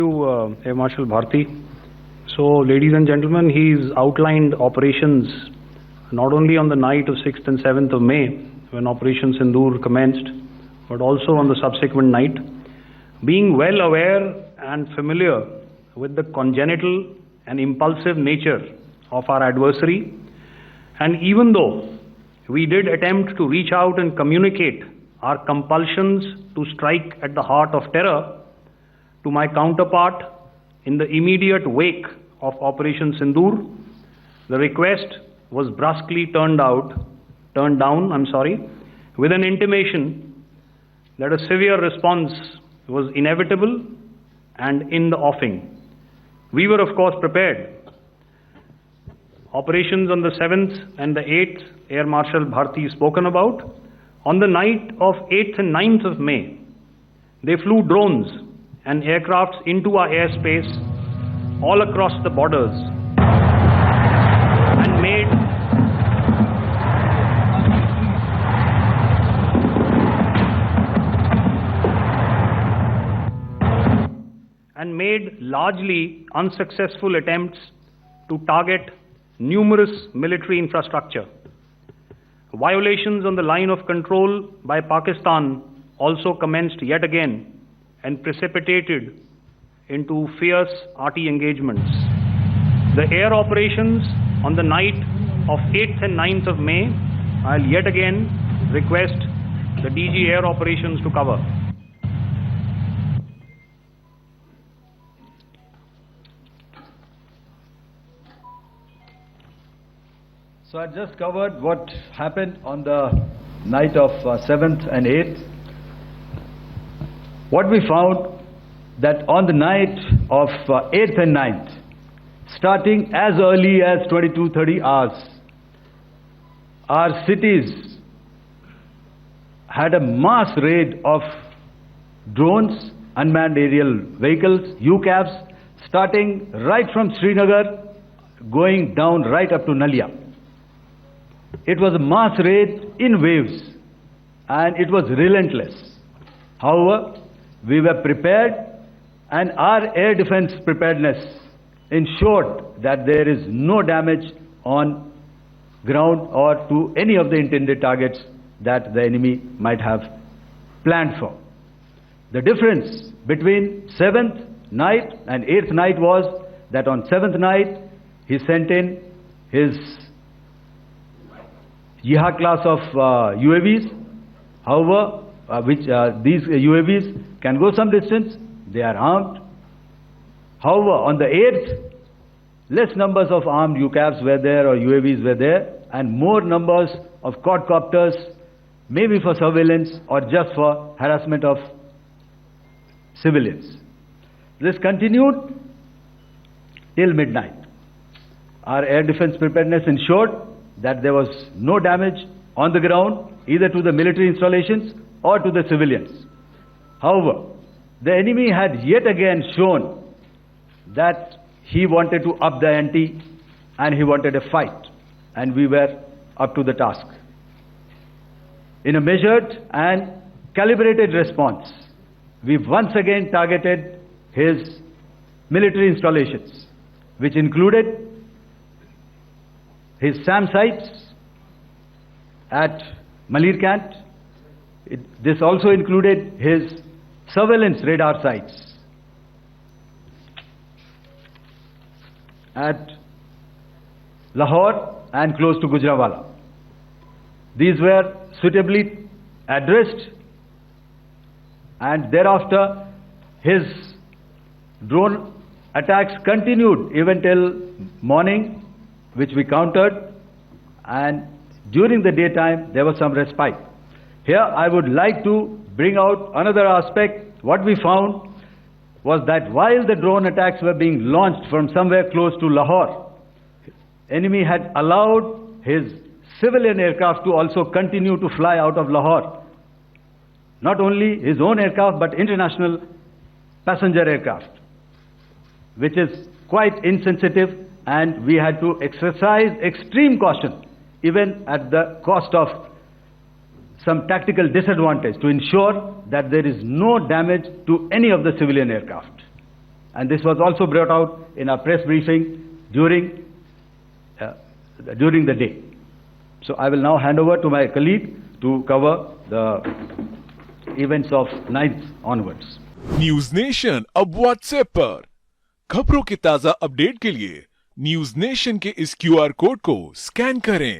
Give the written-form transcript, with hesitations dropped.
Air Marshal Bharti. So, ladies and gentlemen, he's outlined operations not only on the night of 6th and 7th of May, when Operation Sindoor commenced, but also on the subsequent night. Being well aware and familiar with the congenital and impulsive nature of our adversary, and even though we did attempt to reach out and communicate our compulsions to strike at the heart of terror to my counterpart in the immediate wake of Operation Sindoor, the request was brusquely turned down, with an intimation that a severe response was inevitable and in the offing. We were, of course, prepared. Operations on the 7th and the 8th, Air Marshal Bharti spoken about. On the night of 8th and 9th of May, they flew drones and aircrafts into our airspace all across the borders and made largely unsuccessful attempts to target numerous military infrastructure. Violations on the line of control by Pakistan also commenced yet again and precipitated into fierce arty engagements. The air operations on the night of 8th and 9th of May, I'll yet again request the DG Air Operations to cover. So I just covered what happened on the night of 7th and 8th. What we found that on the night of 8th and 9th, starting as early as 22:30 hours, our cities had a mass raid of drones, unmanned aerial vehicles, UCAVs, starting right from Srinagar, going down right up to Nalia. It was a mass raid in waves and it was relentless. However, we were prepared and our air defense preparedness ensured that there is no damage on ground or to any of the intended targets that the enemy might have planned for. The difference between 7th night and 8th night was that on 7th night he sent in his Jihad class of UAVs, however, these UAVs can go some distance, they are armed. However, on the 8th, less numbers of armed UCAVs were there or UAVs were there, and more numbers of quadcopters, maybe for surveillance or just for harassment of civilians. This continued till midnight. Our air defense preparedness ensured that there was no damage on the ground, either to the military installations or to the civilians. However, the enemy had yet again shown that he wanted to up the ante and he wanted a fight, and we were up to the task. In a measured and calibrated response, we once again targeted his military installations, which included his SAM sites at Malirkant. This also included his surveillance radar sites at Lahore and close to Gujranwala. These were suitably addressed, and thereafter his drone attacks continued even till morning, which we countered, and during the daytime there was some respite. Here I would like to bring out another aspect. What we found was that while the drone attacks were being launched from somewhere close to Lahore, enemy had allowed his civilian aircraft to also continue to fly out of Lahore. Not only his own aircraft, but international passenger aircraft, which is quite insensitive, and we had to exercise extreme caution, even at the cost of some tactical disadvantage, to ensure that there is no damage to any of the civilian aircraft. and this was also brought out in a press briefing during the day. So I will now hand over to my colleague to cover the events of 9th onwards. News nation अब WhatsApp पर खबरों के ताजा update के लिए news nation के इस QR code को स्कैन करें।